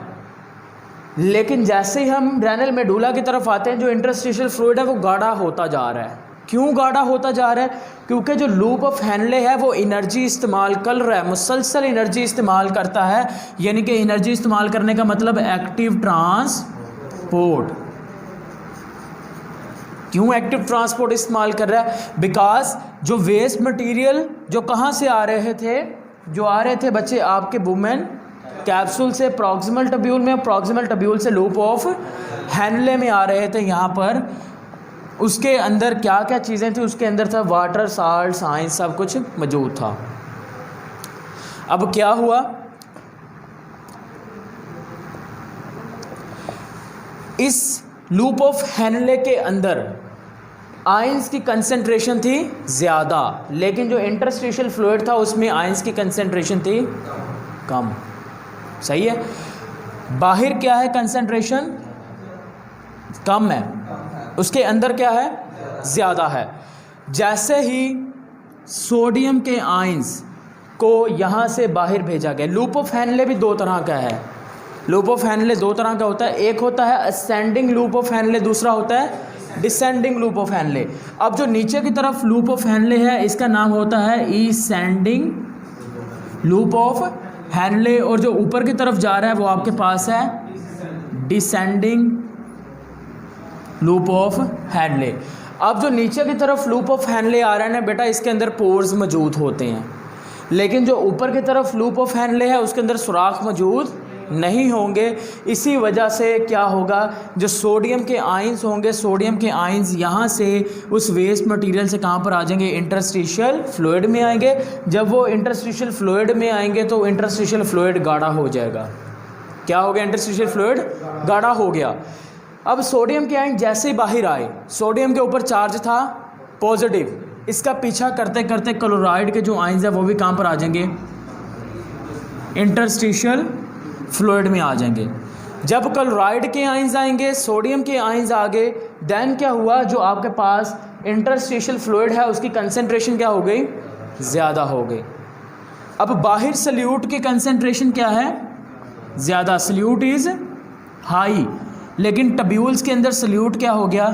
लेकिन जैसे ही हम रेनल मेडुला की तरफ आते हैं, जो इंटरस्टिशियल फ्लूइड है वो गाढ़ा होता जा रहा है। क्यों गाढ़ा होता जा रहा है? क्योंकि जो लूप ऑफ हेनले है वो एनर्जी इस्तेमाल कर रहा है, मुसलसल एनर्जी इस्तेमाल करता है। यानी कि एनर्जी इस्तेमाल करने का मतलब एक्टिव ट्रांसपोर्ट। क्यों एक्टिव ट्रांसपोर्ट इस्तेमाल कर रहा है? बिकॉज जो वेस्ट मटेरियल जो कहाँ से आ रहे थे? जो आ रहे थे बच्चे आपके वुमेन कैप्सूल से प्रॉक्सिमल टब्यूल में, प्रॉक्सिमल टब्यूल से लूप ऑफ हेनले में आ रहे थे यहाँ पर। उसके अंदर क्या क्या चीज़ें थी? उसके अंदर था वाटर, साल्ट, आयंस, सब कुछ मौजूद था। अब क्या हुआ? इस लूप ऑफ हेनले के अंदर आयंस की कंसंट्रेशन थी ज़्यादा, लेकिन जो इंटरस्टिशियल फ्लूइड था उसमें आयंस की कंसंट्रेशन थी कम। सही है? बाहर क्या है? कंसंट्रेशन कम है, उसके अंदर क्या है? ज़्यादा है। जैसे ही सोडियम के आयंस को यहाँ से बाहर भेजा गया, लूप ऑफ हेनले भी दो तरह का है। लूप ऑफ हेनले दो तरह का होता है, एक होता है असेंडिंग लूप ऑफ हेनले, दूसरा होता है डिसेंडिंग लूप ऑफ हेनले। अब जो नीचे की तरफ लूप ऑफ हेनले है इसका नाम होता है इसेंडिंग लूप ऑफ हेनले, और जो ऊपर की तरफ जा रहा है वो आपके पास है डिसेंडिंग लूप ऑफ हेनले। अब जो नीचे की तरफ लूप ऑफ हेनले आ रहा है ना बेटा, इसके अंदर पोर्स मौजूद होते हैं, लेकिन जो ऊपर की तरफ लूप ऑफ हेनले है उसके अंदर सुराख मौजूद नहीं होंगे। इसी वजह से क्या होगा? जो सोडियम के आयंस होंगे, सोडियम के आयंस यहाँ से उस वेस्ट मटेरियल से कहाँ पर आ जाएंगे? इंटरस्टिशियल फ्लूइड में आएंगे। जब वो इंटरस्टिशियल फ्लूइड में आएंगे तो इंटरस्टिशियल फ्लूइड गाढ़ा हो जाएगा। क्या हो गया? इंटरस्टिशियल फ्लूइड गाढ़ा हो गया। अब सोडियम के आयन जैसे ही बाहर आए, सोडियम के ऊपर चार्ज था पॉजिटिव, इसका पीछा करते करते क्लोराइड के जो आयंस है वो भी कहाँ पर आ जाएंगे? इंटरस्टिशियल फ्लूइड में आ जाएंगे। जब क्लोराइड के आयंस आएंगे, सोडियम के आयंस आ गए, देन क्या हुआ? जो आपके पास इंटरस्टिशियल फ्लूइड है उसकी कंसंट्रेशन क्या हो गई, ज़्यादा हो गई। अब बाहर सल्यूट की कंसंट्रेशन क्या है, ज़्यादा, सल्यूट इज़ हाई, लेकिन टब्यूल्स के अंदर सल्यूट क्या हो गया,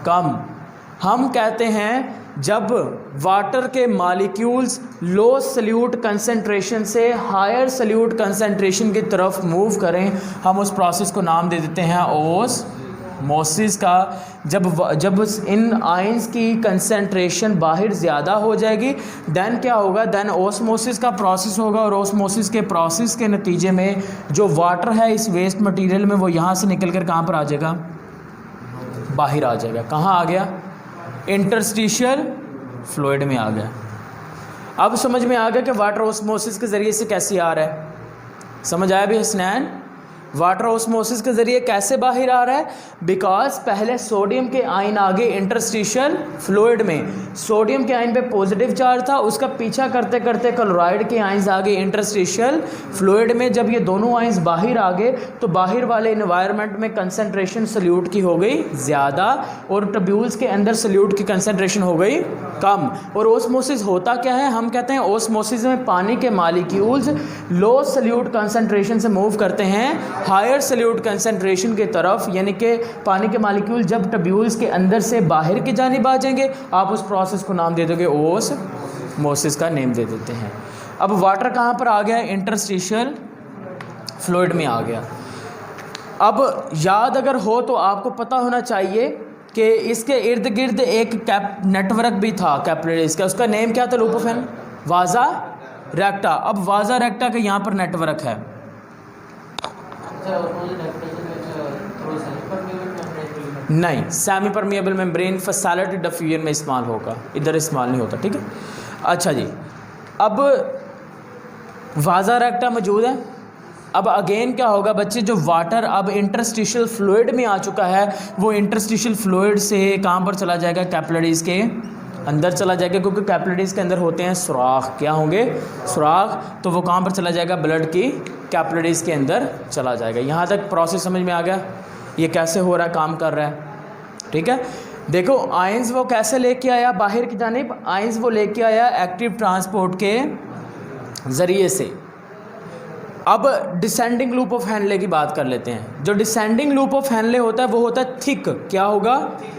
कम। हम कहते हैं जब वाटर के मॉलिक्यूल्स लो सल्यूट कंसंट्रेशन से हायर सल्यूट कंसंट्रेशन की तरफ मूव करें, हम उस प्रोसेस को नाम दे देते हैं ओस्मोसिस का। जब इन आयंस की कंसंट्रेशन बाहर ज़्यादा हो जाएगी देन क्या होगा, देन ओस्मोसिस का प्रोसेस होगा, और ओस्मोसिस के प्रोसेस के नतीजे में जो वाटर है इस वेस्ट मटेरियल में वो यहाँ से निकल कर कहाँ पर आ जाएगा, बाहर आ जाएगा। कहाँ आ गया, इंटरस्टिशियल फ्लूइड में आ गया। अब समझ में आ गया कि वाटर ओस्मोसिस के ज़रिए से कैसे आ रहा है, समझ आया भी हसनैन, वाटर ओस्मोसिस के ज़रिए कैसे बाहर आ रहा है, बिकॉज पहले सोडियम के आयन आगे इंटरस्टिशियल फ्लूइड में, सोडियम के आयन पे पॉजिटिव चार्ज था, उसका पीछा करते करते क्लोराइड के आयन्स आगे इंटरस्टिशियल फ्लूइड में। जब ये दोनों आयन्स बाहर आ गए तो बाहर वाले इन्वायरमेंट में कंसंट्रेशन सल्यूट की हो गई ज़्यादा, और टब्यूल्स के अंदर सल्यूट की कंसंट्रेशन हो गई कम। और ओस्मोसिस होता क्या है, हम कहते हैं ओस्मोसिस में पानी के मॉलिक्यूल्स लो सल्यूट कंसंट्रेशन से मूव करते हैं हायर सल्यूट कंसंट्रेशन की तरफ, यानी कि पानी के मॉलिक्यूल जब टब्यूल्स के अंदर से बाहर की जानिब आ जाएंगे आप उस प्रोसेस को नाम दे दोगे ओस्मोसिस का नेम दे देते हैं। अब वाटर कहाँ पर आ गया, इंटरस्टिशियल फ्लूइड में आ गया। अब याद अगर हो तो आपको पता होना चाहिए कि इसके इर्द गिर्द एक नेटवर्क भी था कैपिलरीज का, उसका नेम क्या था लूप ऑफ एन, वाजा रेक्टा। अब वाजा रेक्टा का यहाँ पर नेटवर्क है, नहीं semi permeable membrane facility diffusion में इस्तेमाल होगा, इधर इस्तेमाल नहीं होता, ठीक है। अच्छा जी, अब वाजा रेक्टा मौजूद है। अब अगेन क्या होगा बच्चे, जो वाटर अब इंटरस्टिशियल फ्लूइड में आ चुका है वो इंटरस्टिशियल फ्लूइड से कहाँ पर चला जाएगा, कैपिलरीज के अंदर चला जाएगा, क्योंकि कैपिलरीज के अंदर होते हैं सुराख, क्या होंगे, सुराख, तो वो कहाँ पर चला जाएगा, ब्लड की कैपिलरीज के अंदर चला जाएगा। यहाँ तक प्रोसेस समझ में आ गया, ये कैसे हो रहा है, काम कर रहा है, ठीक है। देखो आयंस वो कैसे लेके आया बाहर की जानिब, आयंस वो लेके आया एक्टिव ट्रांसपोर्ट के ज़रिए से। अब डिसेंडिंग लूप ऑफ हेनले की बात कर लेते हैं। जो डिसेंडिंग लूप ऑफ हेनले होता है वो होता है थिक, क्या होगा,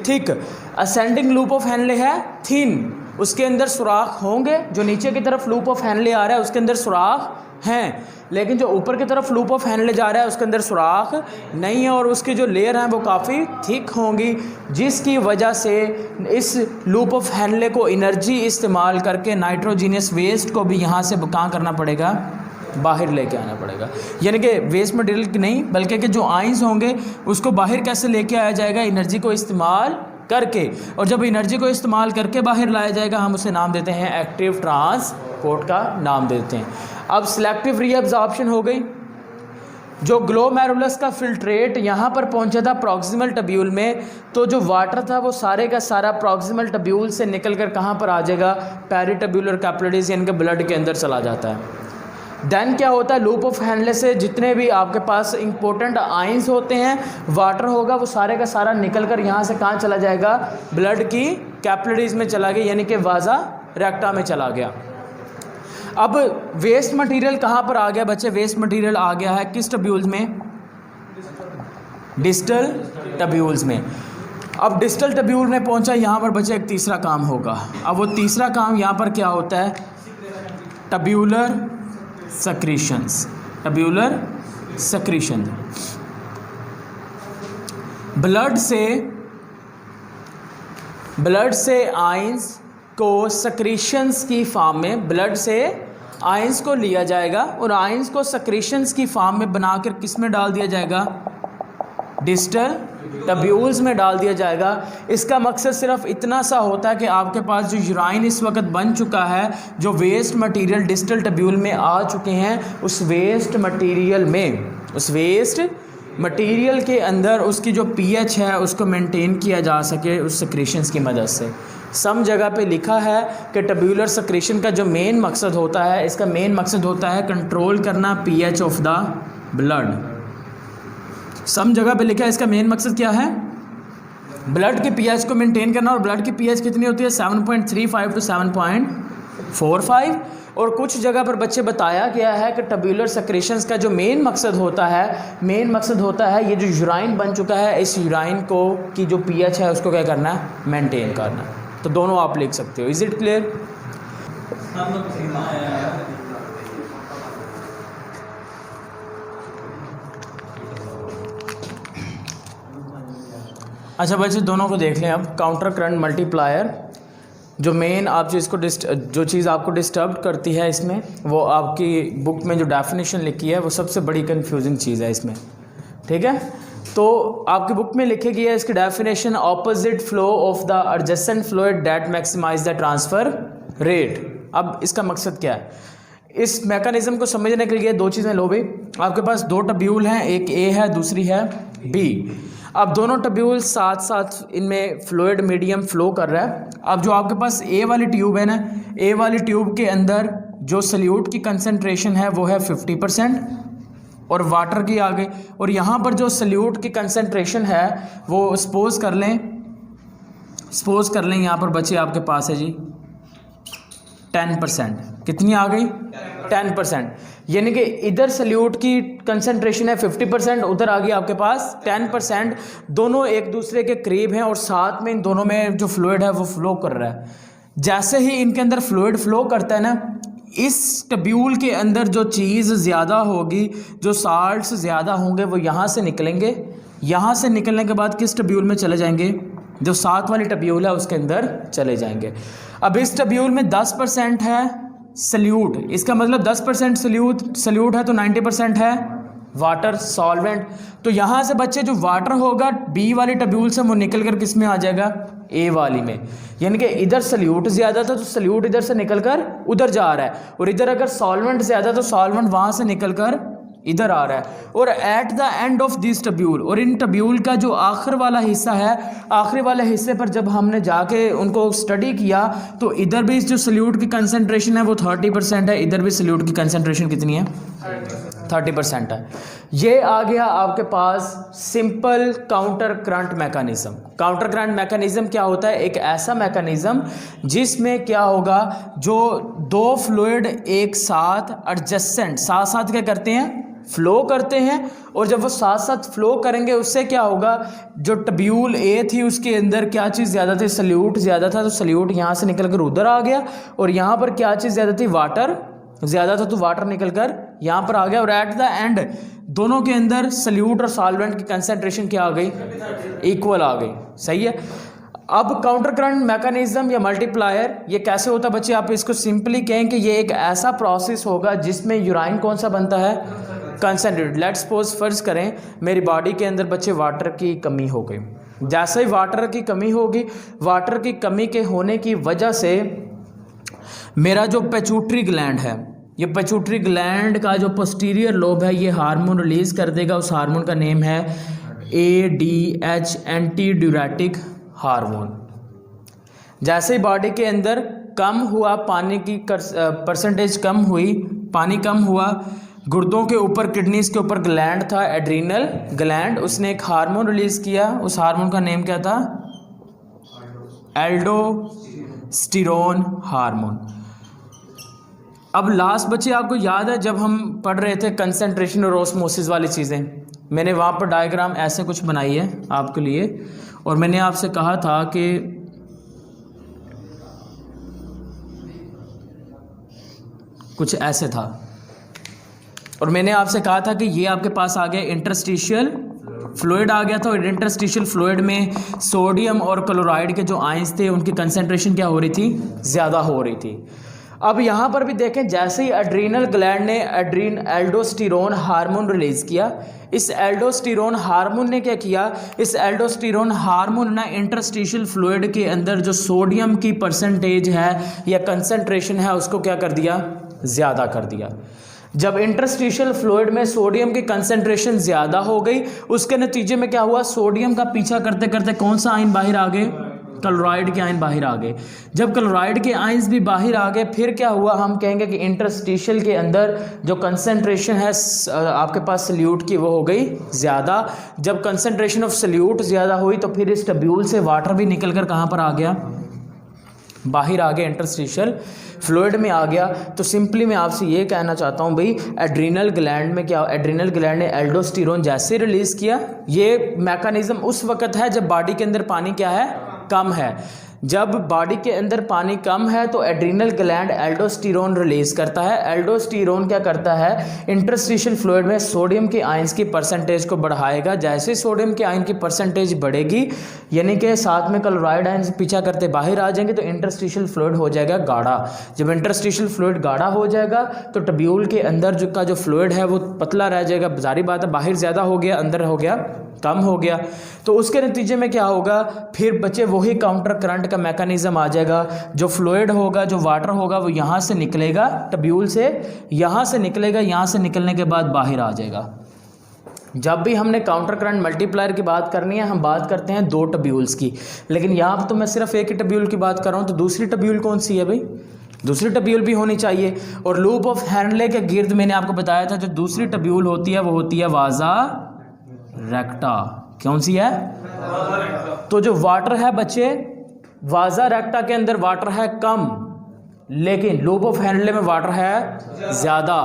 thick. Ascending loop of Henle है थिन, उसके अंदर सुराख होंगे, जो नीचे की तरफ लूप ऑफ हेनले आ रहा है उसके अंदर सुराख हैं, लेकिन जो ऊपर की तरफ लूप ऑफ हेनले जा रहा है उसके अंदर सुराख नहीं है, और उसकी जो लेयर हैं वो काफ़ी थिक होंगी, जिसकी वजह से इस लूप ऑफ हेनले को एनर्जी इस्तेमाल करके नाइट्रोजीनियस वेस्ट को भी यहाँ से कहाँ करना पड़ेगा, बाहर लेके आना पड़ेगा। यानी कि वेस्ट मटेरियल नहीं बल्कि कि जो आयंस होंगे उसको बाहर कैसे लेके आया जाएगा, एनर्जी को इस्तेमाल करके, और जब एनर्जी को इस्तेमाल करके बाहर लाया जाएगा हम उसे नाम देते हैं एक्टिव ट्रांसपोर्ट का नाम देते हैं। अब सिलेक्टिव रीअब्जॉर्प्शन हो गई। जो ग्लोमेरुलस का फिल्ट्रेट यहाँ पर पहुँचा था प्रॉक्सिमल टब्यूल में, तो जो वाटर था वो सारे का सारा प्रॉक्सिमल टब्यूल से निकल कर कहाँ पर आ जाएगा, पेरिटब्यूलर कैपिलरीज यानी कि ब्लड के अंदर चला जाता है। देन क्या होता है, लूप ऑफ हेनले से जितने भी आपके पास इंपॉर्टेंट आयंस होते हैं, वाटर होगा, वो सारे का सारा निकल कर यहाँ से कहाँ चला जाएगा, ब्लड की कैपिलरीज में चला गया, यानी कि वाजा रेक्टा में चला गया। अब वेस्ट मटेरियल कहाँ पर आ गया बच्चे, वेस्ट मटेरियल आ गया है किस टब्यूल्स में, डिस्टल टब्यूल्स में। अब डिस्टल टब्यूल में पहुँचा, यहाँ पर बच्चे एक तीसरा काम होगा। अब वो तीसरा काम यहाँ पर क्या होता है, टब्यूलर सक्रीशंस, टब्यूलर सक्रीशन। ब्लड से आयंस को सक्रीशंस की फॉर्म में, ब्लड से आयंस को लिया जाएगा और आयंस को सक्रीशंस की फॉर्म में बनाकर किस में डाल दिया जाएगा, डिस्टल टब्यूल्स में डाल दिया जाएगा। इसका मकसद सिर्फ इतना सा होता है कि आपके पास जो यूराइन इस वक्त बन चुका है, जो वेस्ट मटेरियल डिस्टल टब्यूल में आ चुके हैं, उस वेस्ट मटेरियल के अंदर उसकी जो पीएच है उसको मेंटेन किया जा सके उस सक्रीशंस की मदद से। सम जगह पे लिखा है कि टब्यूलर सक्रीशन का जो मेन मकसद होता है, इसका मेन मकसद होता है कंट्रोल करना पीएच ऑफ द ब्लड। सम जगह पे लिखा है इसका मेन मकसद क्या है, ब्लड के पीएच को मेंटेन करना, और ब्लड की पीएच कितनी होती है 7.35 टू 7.45। और कुछ जगह पर बच्चे बताया गया है कि टब्यूलर सेक्रेशंस का जो मेन मकसद होता है ये जो यूराइन बन चुका है, इस यूराइन को की जो पीएच है उसको क्या करना है, मेंटेन करना। तो दोनों आप लिख सकते हो। Is it clear? अच्छा बच्चे दोनों को देख लें अब। काउंटर करंट मल्टीप्लायर, जो मेन आप जो चीज़ आपको डिस्टर्ब करती है इसमें, वो आपकी बुक में जो डेफिनेशन लिखी है वो सबसे बड़ी कंफ्यूजिंग चीज़ है इसमें, ठीक है। तो आपकी बुक में लिखी गई है इसकी definition, opposite flow of the adjacent fluid that maximize the transfer rate. अब इसका मकसद क्या है? इस मैकेनिज्म को समझने के लिए दो चीज़ें लो भाई। आपके पास दो टब्यूल हैं, एक ए है दूसरी है बी। अब दोनों टब्यूल साथ साथ इनमें फ्लूइड मीडियम फ्लो कर रहा है। अब जो आपके पास ए वाली ट्यूब है ना, ए वाली ट्यूब के अंदर जो सल्यूट की कंसंट्रेशन है वो है 50% और वाटर की आ गई। और यहाँ पर जो सल्यूट की कंसंट्रेशन है वो सपोज कर लें यहाँ पर बच्चे आपके पास है जी 10%। कितनी आ गई? 10%। यानी कि इधर सल्यूट की कंसंट्रेशन है 50%, उधर आ गई आपके पास 10%। दोनों एक दूसरे के करीब हैं और साथ में इन दोनों में जो फ्लूइड है वो फ्लो कर रहा है। जैसे ही इनके अंदर फ्लूइड फ्लो करता है ना, इस टब्यूल के अंदर जो चीज़ ज़्यादा होगी, जो साल्ट्स ज़्यादा होंगे वो यहाँ से निकलेंगे। यहाँ से निकलने के बाद किस टब्यूल में चले जाएंगे? जो साथ वाली टब्यूल है उसके अंदर चले जाएंगे। अब इस टब्यूल में 10% है सल्यूट, इसका मतलब 10% सल्यूट है तो 90% है वाटर सॉल्वेंट। तो यहाँ से बच्चे जो वाटर होगा बी वाली टब्यूल से वो निकल कर किस में आ जाएगा? ए वाली में। यानी कि इधर सल्यूट ज़्यादा था तो सल्यूट इधर से निकल कर उधर जा रहा है, और इधर अगर सॉल्वेंट ज़्यादा तो सॉल्वेंट वहाँ से निकल कर इधर आ रहा है। और at the end of this tubule, और इन टब्यूल का जो आखिर वाला हिस्सा है, आखिरी वाले हिस्से पर जब हमने जाके उनको स्टडी किया तो इधर भी जो सल्यूट की कंसंट्रेशन है वो 30% है, इधर भी सल्यूट की कंसंट्रेशन कितनी है? 30% है। ये आ गया आपके पास simple counter current mechanism. Counter current mechanism क्या होता है? एक ऐसा मैकेनिज्म जिसमें क्या होगा, जो दो फ्लूइड एक साथ एडजेसेंट साथ साथ क्या करते हैं? फ्लो करते हैं। और जब वो साथ साथ फ्लो करेंगे उससे क्या होगा, जो टब्यूल ए थी उसके अंदर क्या चीज़ ज़्यादा थी? सल्यूट ज़्यादा था, तो सल्यूट यहाँ से निकल कर उधर आ गया। और यहाँ पर क्या चीज़ ज़्यादा थी? वाटर ज़्यादा था, तो वाटर निकल कर यहाँ पर आ गया। और एट द एंड दोनों के अंदर सल्यूट और सॉल्वेंट की कंसंट्रेशन क्या आ गई? इक्वल आ गई। सही है। अब काउंटर करंट मैकेनिज्म या मल्टीप्लायर ये कैसे होता है बच्चे? आप इसको सिंपली कहें कि ये एक ऐसा प्रोसेस होगा जिसमें यूराइन कौन सा बनता है? कंसंट्रेटेड। लेट्स सपोज फर्ज करें मेरी बॉडी के अंदर बच्चे वाटर की कमी हो गई। जैसे ही वाटर की कमी होगी, वाटर की कमी के होने की वजह से मेरा जो पिट्यूटरी ग्लैंड है, ये पिट्यूटरी ग्लैंड का जो पोस्टीरियर लोब है ये हार्मोन रिलीज़ कर देगा। उस हार्मोन का नेम है ADH, एंटी ड्यूरेटिक हार्मोन। जैसे ही बॉडी के अंदर कम हुआ, पानी की परसेंटेज कम हुई, पानी कम हुआ, गुर्दों के ऊपर, किडनीज के ऊपर ग्लैंड था, एड्रीनल ग्लैंड, उसने एक हार्मोन रिलीज़ किया। उस हार्मोन का नेम क्या था? Aldosterone hormone. अब लास्ट बच्चे आपको याद है जब हम पढ़ रहे थे कंसंट्रेशन और ऑस्मोसिस वाली चीज़ें, मैंने वहाँ पर डायग्राम ऐसे कुछ बनाई है आपके लिए, और मैंने आपसे कहा था कि कुछ ऐसे था, और मैंने आपसे कहा था कि ये आपके पास आ गया इंटरस्टिशियल फ्लूइड आ गया था। और इंटरस्टिशियल फ्लूइड में सोडियम और क्लोराइड के जो आयंस थे उनकी कंसंट्रेशन क्या हो रही थी? ज़्यादा हो रही थी। अब यहाँ पर भी देखें, जैसे ही एड्रीनल ग्लैंड ने एल्डोस्टेरोन हार्मोन रिलीज़ किया, इस एल्डोस्टेरोन हार्मोन ने क्या किया? इस एल्डोस्टेरोन हार्मोन ने इंटरस्टिशियल फ्लूइड के अंदर जो सोडियम की परसेंटेज है या कंसंट्रेशन है उसको क्या कर दिया? ज़्यादा कर दिया। जब इंटरस्टिशियल फ्लूइड में सोडियम की कंसंट्रेशन ज़्यादा हो गई, उसके नतीजे में क्या हुआ? सोडियम का पीछा करते करते कौन सा आयन बाहर आ गए? क्लोराइड के आयन बाहर आ गए। जब क्लोराइड के आयंस भी बाहर आ गए फिर क्या हुआ, हम कहेंगे कि इंटरस्टिशियल के अंदर जो कंसंट्रेशन है आपके पास सल्यूट की वो हो गई ज़्यादा। जब कंसंट्रेशन ऑफ सल्यूट ज़्यादा हुई तो फिर इस टब्यूल से वाटर भी निकल कर कहाँ पर आ गया, बाहर आ गया, इंटरस्टिशियल फ्लूइड में आ गया। तो सिंपली मैं आपसे ये कहना चाहता हूँ भाई, एड्रीनल ग्लैंड में क्या, एड्रीनल ग्लैंड ने एल्डोस्टेरोन जैसे रिलीज़ किया, ये मैकेनिज्म उस वक्त है जब बॉडी के अंदर पानी क्या है, कम है। जब बॉडी के अंदर पानी कम है तो एड्रीनल ग्लैंड एल्डोस्टेरोन रिलीज करता है। एल्डोस्टेरोन क्या करता है, इंटरस्टिशियल फ्लूइड में सोडियम के आयंस की परसेंटेज को बढ़ाएगा। जैसे सोडियम के आयन की परसेंटेज बढ़ेगी, यानी कि साथ में क्लोराइड आयंस पीछा करते बाहर आ जाएंगे, तो इंटरस्टिशियल फ्लूइड हो जाएगा गाढ़ा। जब इंटरस्टिशियल फ्लूइड गाढ़ा हो जाएगा तो टब्यूल के अंदर जो फ्लूइड है वो पतला रह जाएगा। जारी बात है, बाहर ज़्यादा हो गया, अंदर हो गया कम हो गया। तो उसके नतीजे में क्या होगा, फिर बच्चे वही काउंटर करंट का मैकेनिज्म आ जाएगा। जो फ्लूइड होगा, जो वाटर होगा, वो यहाँ से निकलेगा, टब्यूल से यहाँ से निकलेगा, यहाँ से निकलने के बाद बाहर आ जाएगा। जब भी हमने काउंटर करंट मल्टीप्लायर की बात करनी है, हम बात करते हैं दो टब्यूल्स की, लेकिन यहाँ पर तो मैं सिर्फ एक ही टब्यूल की बात कर रहा हूँ। तो दूसरी टब्यूल कौन सी है भाई, दूसरी टब्यूल भी होनी चाहिए। और लूप ऑफ हेनले के गिर्द मैंने आपको बताया था जो दूसरी टब्यूल होती है वो होती है वाजा रेक्टा। कौन सी है, तो जो वाटर है बच्चे, वाजा रेक्टा के अंदर वाटर है कम, लेकिन लूप ऑफ हेनले में वाटर है ज़्यादा।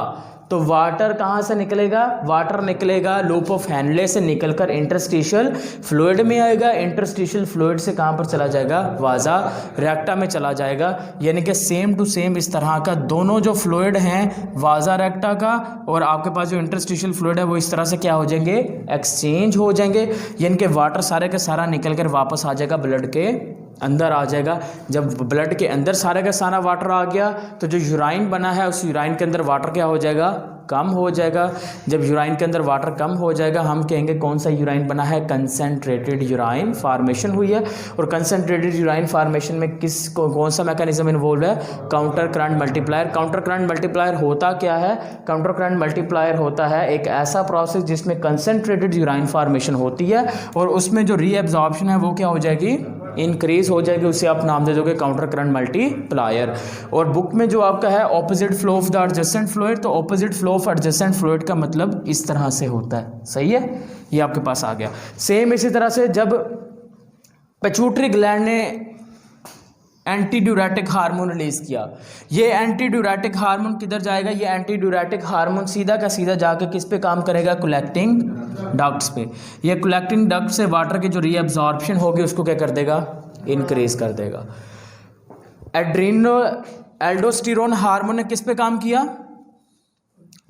तो वाटर कहाँ से निकलेगा, वाटर निकलेगा लूप ऑफ हेनले से निकलकर इंटरस्टिशियल फ्लूइड में आएगा। इंटरस्टिशियल फ्लूइड से कहाँ पर चला जाएगा, वाजा रेक्टा में चला जाएगा। यानी कि सेम टू सेम इस तरह का दोनों जो फ्लूइड हैं, वाजा रेक्टा का और आपके पास जो इंटरस्टिशियल फ्लूइड है, वो इस तरह से क्या हो जाएंगे, एक्सचेंज हो जाएंगे। यानी कि वाटर सारे का सारा निकल कर वापस आ जाएगा, ब्लड के अंदर आ जाएगा। जब ब्लड के अंदर सारे का सारा वाटर आ गया तो जो यूराइन बना है उस यूराइन के अंदर वाटर क्या हो जाएगा, कम हो जाएगा। जब यूराइन के अंदर वाटर कम हो जाएगा, हम कहेंगे कौन सा यूराइन बना है, कंसनट्रेटेड यूराइन फार्मेशन हुई है। और कंसनट्रेटेड यूराइन फार्मेशन में कौन सा मैकेनिज्म इन्वॉल्व है, counter current multiplier. Counter current multiplier होता क्या है, काउंटर करंट मल्टीप्लायर होता है एक ऐसा प्रोसेस जिसमें कंसनट्रेटेड यूराइन फार्मेशन होती है और उसमें जो रीएब्जॉर्प्शन है वो क्या हो जाएगी, इंक्रीज हो जाएगी। उसे आप नाम दे दोगे काउंटर करंट मल्टीप्लायर। और बुक में जो आपका है opposite flow of the adjacent fluid, तो opposite flow of adjacent fluid का मतलब इस तरह से होता है। सही है, ये आपके पास आ गया। सेम इसी तरह से जब पिट्यूटरी ग्लैंड ने एंटी ड्यूरेटिक हार्मोन रिलीज किया, ये एंटी ड्यूरेटिक हार्मोन किधर जाएगा, ये एंटी ड्यूरेटिक हार्मोन सीधा का सीधा जाकर किस पे काम करेगा, कलेक्टिंग डक्ट्स पे। ये कलेक्टिंग डक्ट से वाटर की जो रीअब्जॉर्प्शन होगी उसको क्या कर देगा, इंक्रीज कर देगा। एल्डोस्टेरोन हार्मोन ने किस पे काम किया,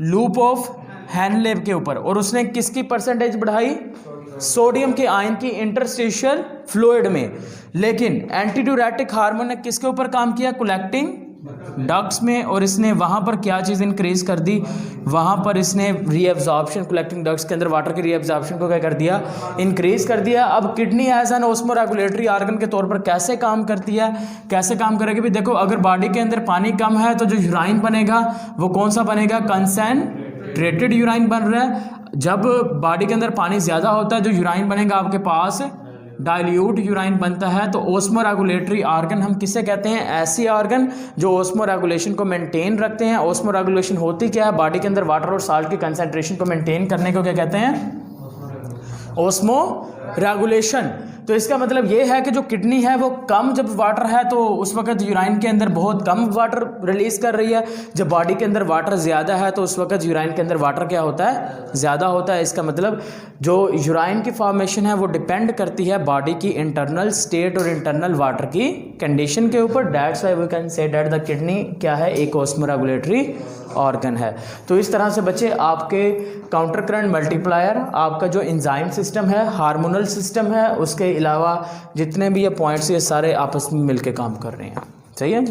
लूप ऑफ हेनले के ऊपर, और उसने किसकी परसेंटेज बढ़ाई, सोडियम के आयन की इंटरस्टिशियल फ्लूइड में। लेकिन एंटीड्यूरेटिक हार्मोन ने किसके ऊपर काम किया, कलेक्टिंग डक्ट्स में, और इसने वहाँ पर क्या चीज़ इंक्रीज कर दी, वहाँ पर इसने रीअब्जॉर्प्शन, कलेक्टिंग डक्ट्स के अंदर वाटर की रीअब्जॉर्प्शन को क्या कर दिया, इंक्रीज कर दिया। अब kidney as an osmoregulatory organ के तौर पर कैसे काम करती है, कैसे काम करेगी भी, देखो अगर बॉडी के अंदर पानी कम है तो जो यूराइन बनेगा वो कौन सा बनेगा, कंसनट्रेटेड यूराइन बन रहा है। जब बॉडी के अंदर पानी ज़्यादा होता है जो यूराइन बनेगा आपके पास डाइल्यूट यूराइन बनता है। तो ऑस्मोरेगुलेटरी ऑर्गन हम किसे कहते हैं, ऐसी ऑर्गन जो ऑस्मोरेगुलेशन को मेंटेन रखते हैं। ऑस्मोरेगुलेशन होती क्या है, बॉडी के अंदर वाटर और साल्ट की कंसंट्रेशन को मेंटेन करने को क्या कहते हैं, ऑस्मोरेगुलेशन। तो इसका मतलब ये है कि जो किडनी है वो कम जब वाटर है तो उस वक्त यूराइन के अंदर बहुत कम वाटर रिलीज कर रही है। जब बॉडी के अंदर वाटर ज़्यादा है तो उस वक्त यूराइन के अंदर वाटर क्या होता है, ज़्यादा होता है। इसका मतलब जो यूराइन की फॉर्मेशन है वो डिपेंड करती है बॉडी की इंटरनल स्टेट और इंटरनल वाटर की कंडीशन के ऊपर। That's why we can say that the kidney क्या है, एक ऑस्मोरेगुलेटरी ऑर्गन है। तो इस तरह से बच्चे आपके काउंटर करंट मल्टीप्लायर, आपका जो एंजाइम सिस्टम है, हार्मोनल सिस्टम है, उसके अलावा जितने भी ये पॉइंट्स ये सारे आपस में मिलके काम कर रहे हैं। सही है।